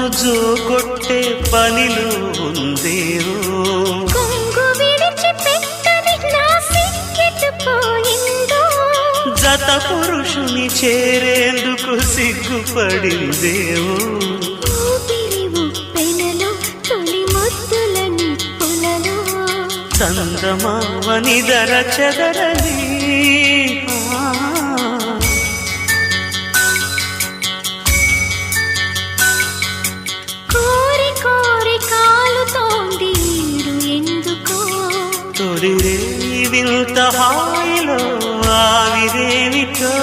జోకొట్టే పనిలో ఉందేవో. కొంగు విడిచి పెట్టని నా సిక్కెత్తుపోయిందో. జత పురుషుని చేరేందుకు సిగ్గుపడిందేవో. ఊపిరి ఉప్పెనలో తొలి ముద్దుల నిప్పులలో. చందమామని దర చెదరని కోరి కోరి కాలుతోంది ఈడు ఎందుకో. తొలిరే వింత హాయిలో ఆవిరేమిటో.